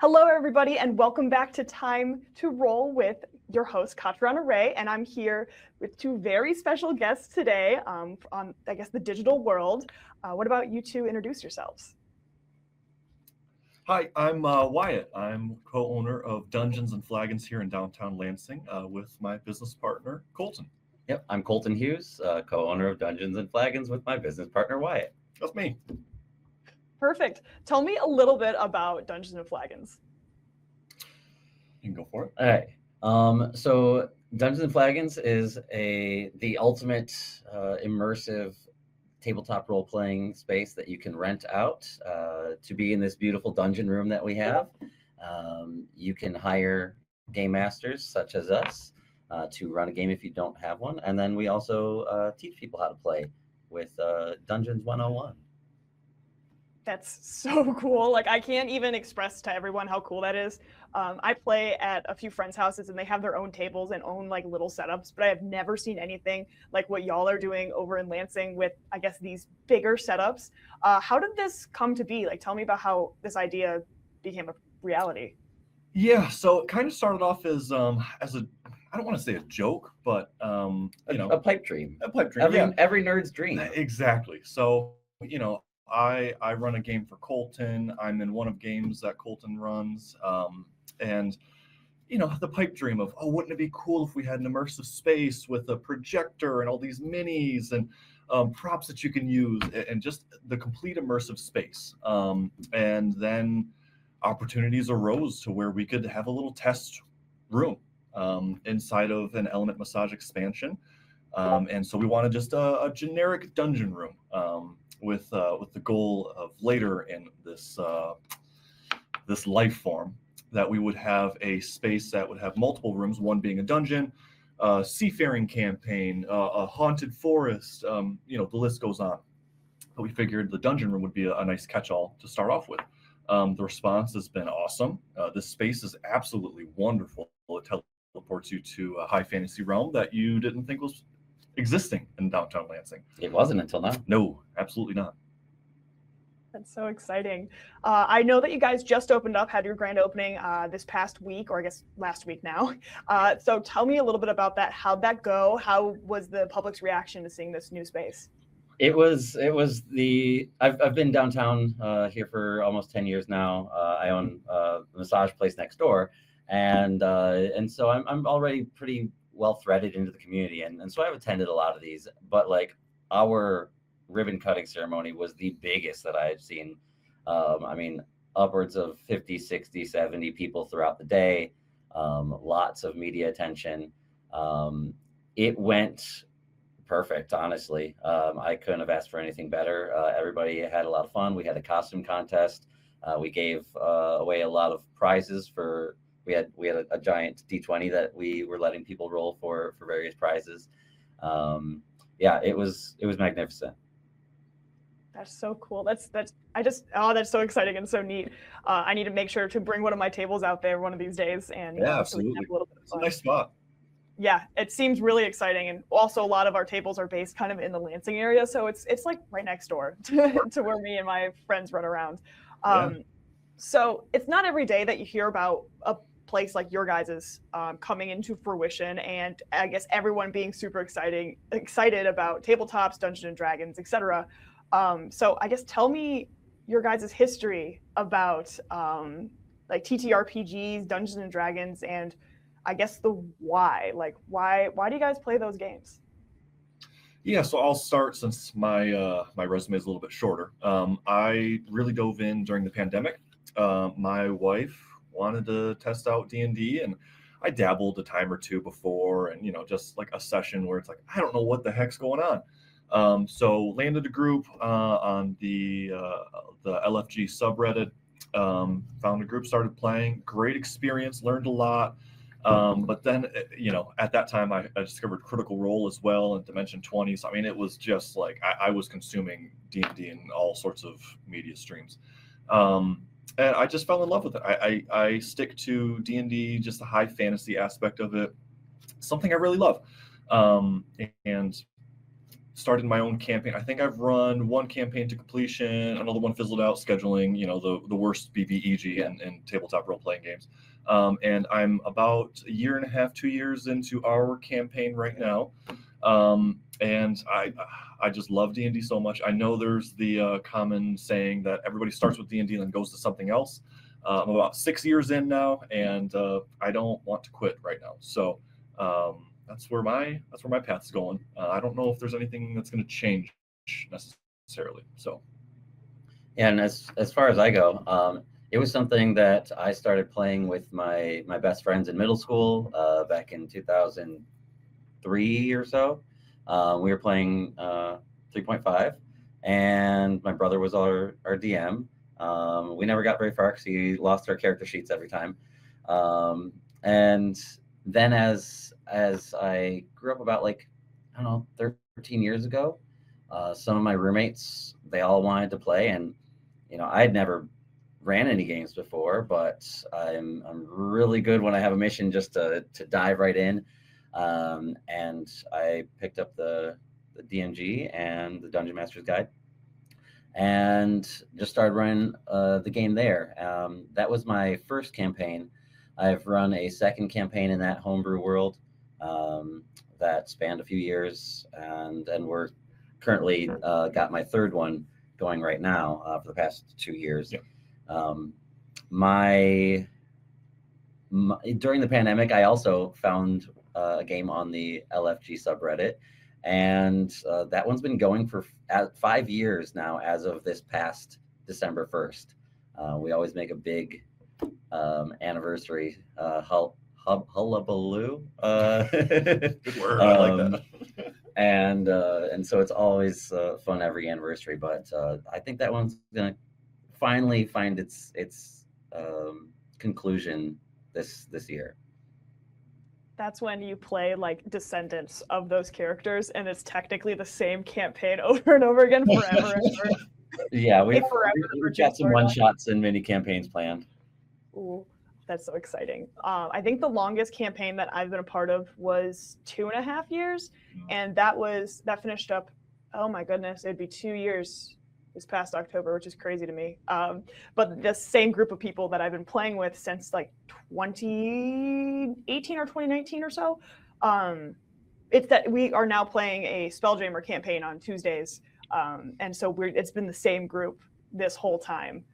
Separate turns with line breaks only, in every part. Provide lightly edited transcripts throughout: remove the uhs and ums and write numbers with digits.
Hello, everybody, and welcome back to Time to Roll with your host, Katrina Ray, and I'm here with two very special guests today on, I guess, the digital world. What about you two introduce yourselves?
Hi, I'm Wyatt. I'm co-owner of Dungeons and Flagons here in downtown Lansing with my business partner, Colton.
Yep, I'm Colton Hughes, co-owner of Dungeons and Flagons with my business partner Wyatt.
That's me.
Perfect. Tell me a little bit about Dungeons and Flagons.
You can go for it.
All right. So Dungeons and Flagons is the ultimate immersive tabletop role-playing space that you can rent out to be in this beautiful dungeon room that we have. You can hire game masters such as us to run a game if you don't have one, and then we also teach people how to play with Dungeons 101.
That's so cool. Like, I can't even express to everyone how cool that is. I play at a few friends' houses and they have their own tables and own like little setups, but I have never seen anything like what y'all are doing over in Lansing with, I guess, these bigger setups. How did this come to be? Like, tell me about how this idea became a reality.
Yeah, so it kind of started off as a, I don't want to say a joke, but
a pipe dream.
A pipe dream.
Every nerd's dream.
Exactly. So I run a game for Colton. I'm in one of games that Colton runs. And the pipe dream of, oh, wouldn't it be cool if we had an immersive space with a projector and all these minis and props that you can use and just the complete immersive space. And then opportunities arose to where we could have a little test room inside of an Element Massage expansion. And so we wanted just a generic dungeon room with the goal of later in this life form that we would have a space that would have multiple rooms, one being a dungeon, seafaring campaign, a haunted forest, the list goes on. But we figured the dungeon room would be a nice catch-all to start off with. The response has been awesome. This space is absolutely wonderful. It teleports you to a high fantasy realm that you didn't think was existing in downtown Lansing.
It wasn't until now.
No, absolutely not.
That's so exciting. I know that you guys just opened up, had your grand opening this past week, or I guess last week now. So tell me a little bit about that. How'd that go? How was the public's reaction to seeing this new space?
I've been downtown here for almost 10 years now. I own a massage place next door, and so I'm already pretty well threaded into the community, and so I've attended a lot of these, but like our ribbon cutting ceremony was the biggest that I had seen. Upwards of 50, 60, 70 people throughout the day, lots of media attention. It went perfect, honestly. I couldn't have asked for anything better. Everybody had a lot of fun. We had a costume contest. We gave away a lot of prizes we had a giant D20 that we were letting people roll for various prizes. It was magnificent.
That's so cool. That's so exciting and so neat. I need to make sure to bring one of my tables out there one of these days and
absolutely.
Have a little bit of
It's
fun.
a nice spot.
Yeah, it seems really exciting, and also a lot of our tables are based kind of in the Lansing area, so it's like right next door to where me and my friends run around. So it's not every day that you hear about a place like your guys's coming into fruition, and I guess everyone being super excited about tabletops, Dungeons and Dragons, etc. So I guess tell me your guys' history about like TTRPGs, Dungeons and Dragons, and I guess the why. Like why do you guys play those games?
Yeah, so I'll start since my resume is a little bit shorter. I really dove in during the pandemic. My wife wanted to test out D&D, and I dabbled a time or two before, and just like a session where it's like I don't know what the heck's going on. So landed a group on the LFG subreddit. Found a group, started playing. Great experience, learned a lot. But then, at that time, I discovered Critical Role as well and Dimension 20. So, it was just like I was consuming D&D in all sorts of media streams. And I just fell in love with it. I stick to D&D, just the high fantasy aspect of it, something I really love. And started my own campaign. I think I've run one campaign to completion, another one fizzled out, scheduling, the worst BBEG in tabletop role-playing games. And I'm about a year and a half, 2 years into our campaign right now. And I just love D&D so much. I know there's the common saying that everybody starts with D&D and then goes to something else. I'm about 6 years in now, and I don't want to quit right now. So that's where my path's going. I don't know if there's anything that's going to change necessarily. So
yeah, and as far as I go, it was something that I started playing with my best friends in middle school back in 2003 or so. We were playing 3.5, and my brother was our DM. We never got very far because he lost our character sheets every time. And then as I grew up about 13 years ago, some of my roommates, they all wanted to play, and I had never ran any games before, but I'm really good when I have a mission just to dive right in. And I picked up the DMG and the Dungeon Master's Guide and just started running the game there. That was my first campaign. I've run a second campaign in that homebrew world that spanned a few years, and we're currently got my third one going right now for the past 2 years.
Yeah.
During the pandemic, I also found a game on the LFG subreddit, and that one's been going for 5 years now as of this past December 1st. We always make a big anniversary hullabaloo.
Good word. I like that.
And so it's always fun every anniversary, but I think that one's gonna finally find its conclusion this year.
That's when you play like descendants of those characters, and it's technically the same campaign over and over again forever and ever.
Yeah, we've got some one-shots and mini campaigns planned.
Ooh, that's so exciting. I think the longest campaign that I've been a part of was 2.5 years, and that finished up, oh my goodness, it'd be 2 years this past October, which is crazy to me. But the same group of people that I've been playing with since like 2018 or 2019 or so. It's that we are now playing a Spelljammer campaign on Tuesdays. And so it's been the same group this whole time,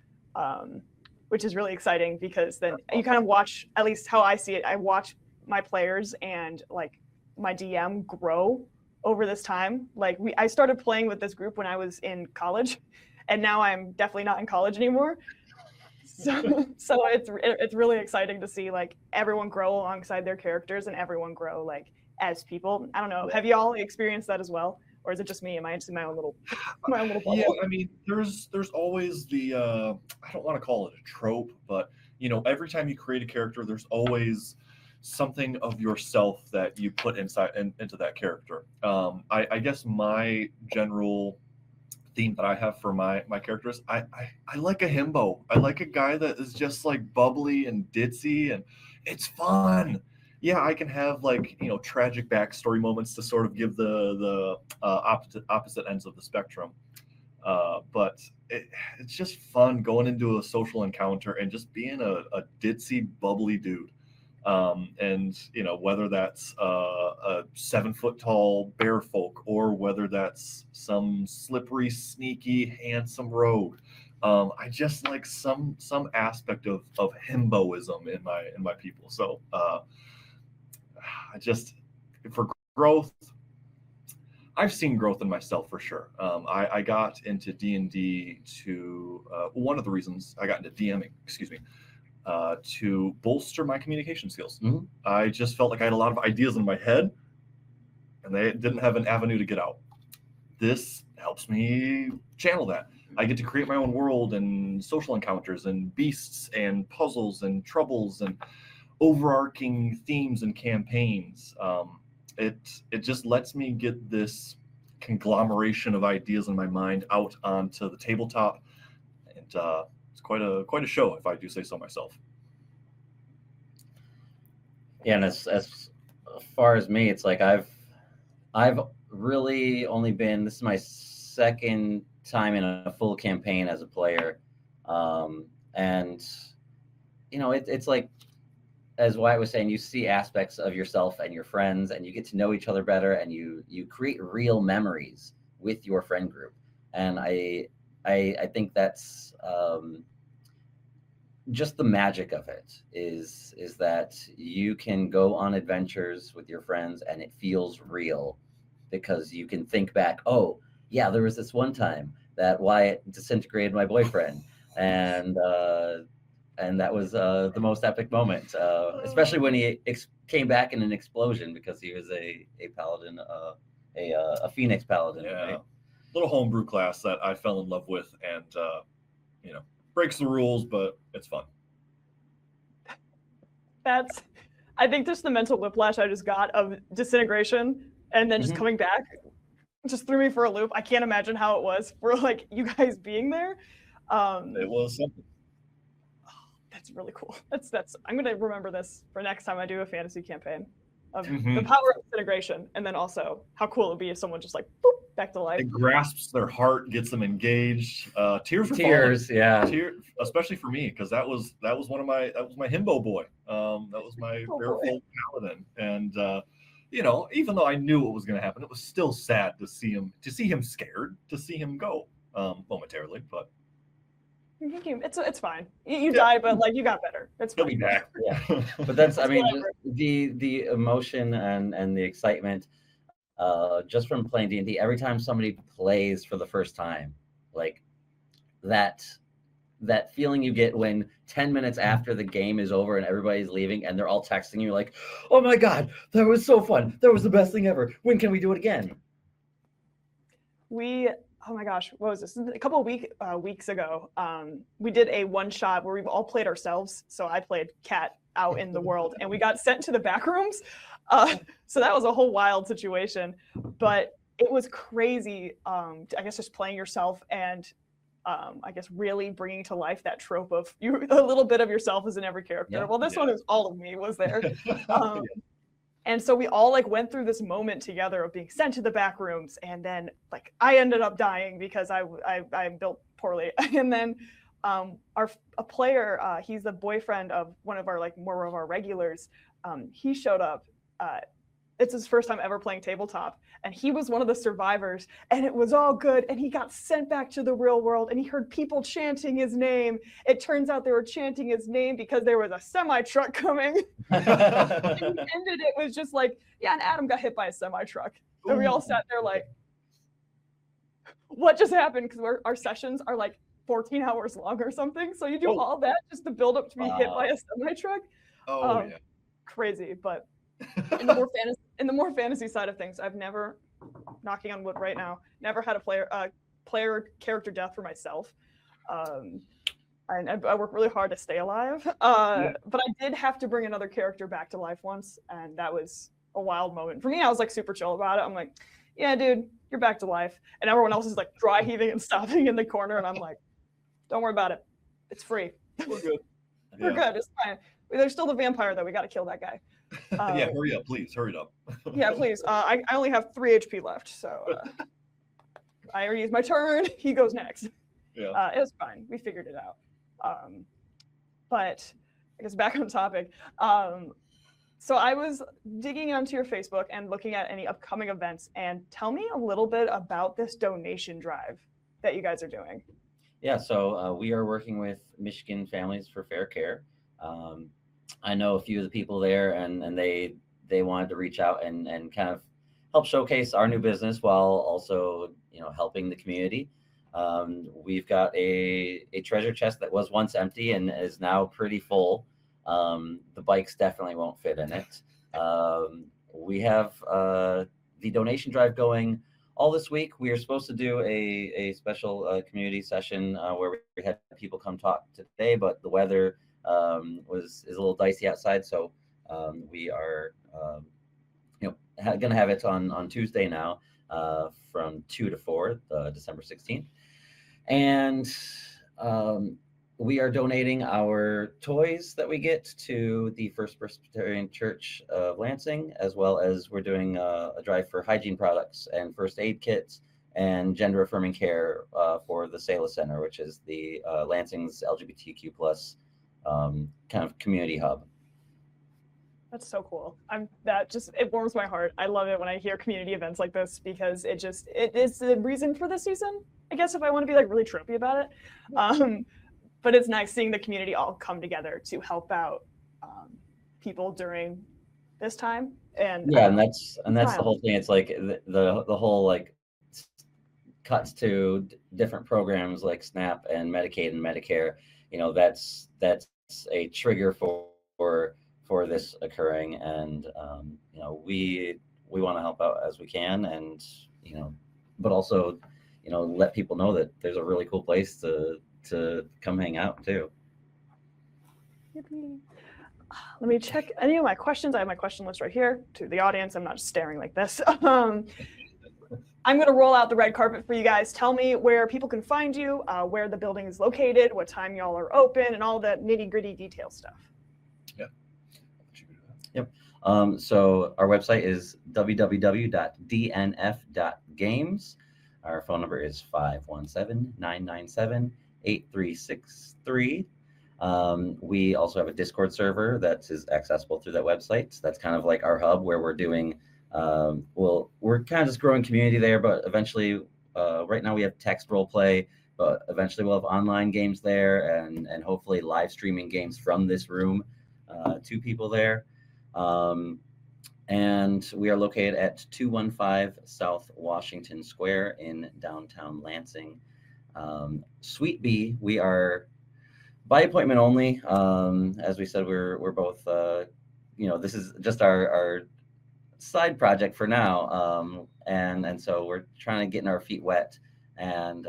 which is really exciting because then you kind of watch, at least how I see it, I watch my players and like my DM grow over this time. Like I started playing with this group when I was in college, and now I'm definitely not in college anymore. So it's really exciting to see like everyone grow alongside their characters and everyone grow like as people. I don't know. Have you all experienced that as well? Or is it just me? Am I just in my own little bubble?
Yeah, I mean, there's always the I don't want to call it a trope, but every time you create a character, there's always something of yourself that you put into that character. I guess my general theme that I have for my characters, I like a himbo. I like a guy that is just like bubbly and ditzy, and it's fun. Yeah, I can have like tragic backstory moments to sort of give the opposite ends of the spectrum, but it's just fun going into a social encounter and just being a ditzy, bubbly dude. And whether that's a 7-foot tall bear folk or whether that's some slippery, sneaky, handsome rogue, I just like some aspect of himboism in my people. So for growth, I've seen growth in myself for sure. I got into D&D to one of the reasons I got into DMing, to bolster my communication skills.
Mm-hmm.
I just felt like I had a lot of ideas in my head and they didn't have an avenue to get out. This helps me channel that. I get to create my own world and social encounters and beasts and puzzles and troubles and overarching themes and campaigns. It just lets me get this conglomeration of ideas in my mind out onto the tabletop, and it's quite a show, if I do say so myself.
Yeah, and as far as me, it's like I've really only been, this is my second time in a full campaign as a player. And, you know, it's like, as Wyatt was saying, you see aspects of yourself and your friends, and you get to know each other better, and you create real memories with your friend group. And I think that's just the magic of it is that you can go on adventures with your friends and it feels real because you can think back, oh yeah, there was this one time that Wyatt disintegrated my boyfriend, and that was the most epic moment, especially when he came back in an explosion because he was a paladin, a Phoenix paladin.
Yeah,
right?
Little homebrew class that I fell in love with, and you know, breaks the rules, but it's fun.
I think just the mental whiplash I just got of disintegration and then just coming back just threw me for a loop. I can't imagine how it was for like you guys being there.
It was something.
That's really cool. That's I'm gonna remember this for next time I do a fantasy campaign of the power of disintegration, and then also how cool it would be if someone just like boop, back to life.
It grasps their heart, gets them engaged. Tears,
yeah.
Especially for me, because that was my himbo boy. That was my barefoot paladin, and you know, even though I knew what was going to happen, it was still sad to see him scared, to see him go momentarily. But
it's fine. You died, but like you got better. It's fine.
He'll be back.
Yeah, but that's I mean the emotion and the excitement just from playing D&D. Every time somebody plays for the first time, like that feeling you get when 10 minutes after the game is over and everybody's leaving and they're all texting you like, oh my god, that was so fun, that was the best thing ever, when can we do it again?
Oh my gosh, what was this? A couple of weeks ago, we did a one shot where we've all played ourselves. So I played Cat out in the world, and we got sent to the back rooms. So that was a whole wild situation, but it was crazy. I guess just playing yourself and I guess really bringing to life that trope of a little bit of yourself is in every character. Well, this one is all of me was there. And so we all like went through this moment together of being sent to the back rooms, and then like I ended up dying because I built poorly. And then a player, he's the boyfriend of one of our more of our regulars. He showed up. It's his first time ever playing tabletop, and he was one of the survivors, and it was all good, and he got sent back to the real world, and he heard people chanting his name. It turns out they were chanting his name because there was a semi-truck coming. And he ended it was just like, yeah, and Adam got hit by a semi-truck. And we all sat there like, what just happened? Because our sessions are like 14 hours long or something, so you do all that just to build up to be hit by a semi-truck.
Yeah.
Crazy. But in the more fantasy side of things, I've never, knocking on wood right now, never had a player character death for myself. I work really hard to stay alive, but I did have to bring another character back to life once, and that was a wild moment for me. I was like super chill about it. I'm like, yeah, dude, you're back to life, and everyone else is like dry heaving and stopping in the corner, and I'm like, don't worry about it, it's free.
We're good.
We're good. It's fine. There's still the vampire though. We got to kill that guy.
Yeah, hurry up, please. Hurry up.
Yeah, please. I only have 3 HP left, so I already used my turn. He goes next.
Yeah.
It was fine. We figured it out. But I guess back on topic. So I was digging onto your Facebook and looking at any upcoming events, and tell me a little bit about this donation drive that you guys are doing.
Yeah, so we are working with Michigan Families for Fair Care. I know a few of the people there, and they wanted to reach out and kind of help showcase our new business while also, you know, helping the community. We've got a treasure chest that was once empty and is now pretty full. The bikes definitely won't fit in it. We have the donation drive going all this week. We are supposed to do a special community session where we had people come talk today, but the weather is a little dicey outside, so we are going to have it on Tuesday now from 2 to 4, December 16th. And we are donating our toys that we get to the First Presbyterian Church of Lansing, as well as we're doing a drive for hygiene products and first aid kits and gender affirming care for the Sela Center, which is the Lansing's LGBTQ plus kind of community hub.
That's so cool. It warms my heart. I love it when I hear community events like this because it is the reason for the season, I guess, if I want to be like really tropey about it. But it's nice seeing the community all come together to help out people during this time. And
and that's the whole thing. It's like the whole like cuts to different programs like SNAP and Medicaid and Medicare. That's a trigger for this occurring, and we want to help out as we can, and but also let people know that there's a really cool place to come hang out too.
Let me check any of my questions. I have my question list right here to the audience. I'm not just staring like this. I'm going to roll out the red carpet for you guys. Tell me where people can find you, where the building is located, what time y'all are open, and all the nitty-gritty detail stuff.
Yep. So our website is www.dnf.games. Our phone number is 517-997-8363. We also have a Discord server that is accessible through that website. That's kind of like our hub where we're doing, we're kind of just growing community there, but eventually, right now we have text role play, but eventually we'll have online games there and hopefully live streaming games from this room to people there. And we are located at 215 South Washington Square in downtown Lansing. Suite B, we are by appointment only. As we said, we're both, this is just our side project for now. And so we're trying to get our feet wet, and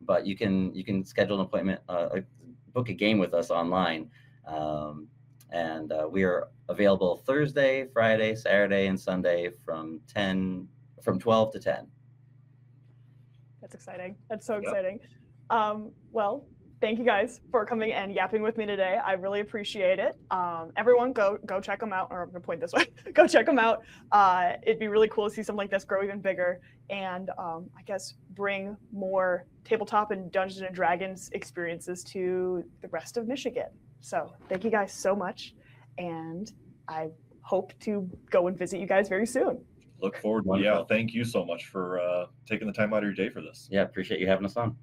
but you can schedule an appointment, book a game with us online. And we are available Thursday, Friday, Saturday, and Sunday from 12 to 10.
That's exciting. That's so exciting. Well, thank you guys for coming and yapping with me today. I really appreciate it. Everyone go check them out, or I'm gonna point this way. Go check them out. It'd be really cool to see something like this grow even bigger, and I guess bring more tabletop and Dungeons and Dragons experiences to the rest of Michigan. So thank you guys so much, and I hope to go and visit you guys very soon.
Look forward to it. Yeah, thank you so much for taking the time out of your day for this.
Yeah, appreciate you having us on.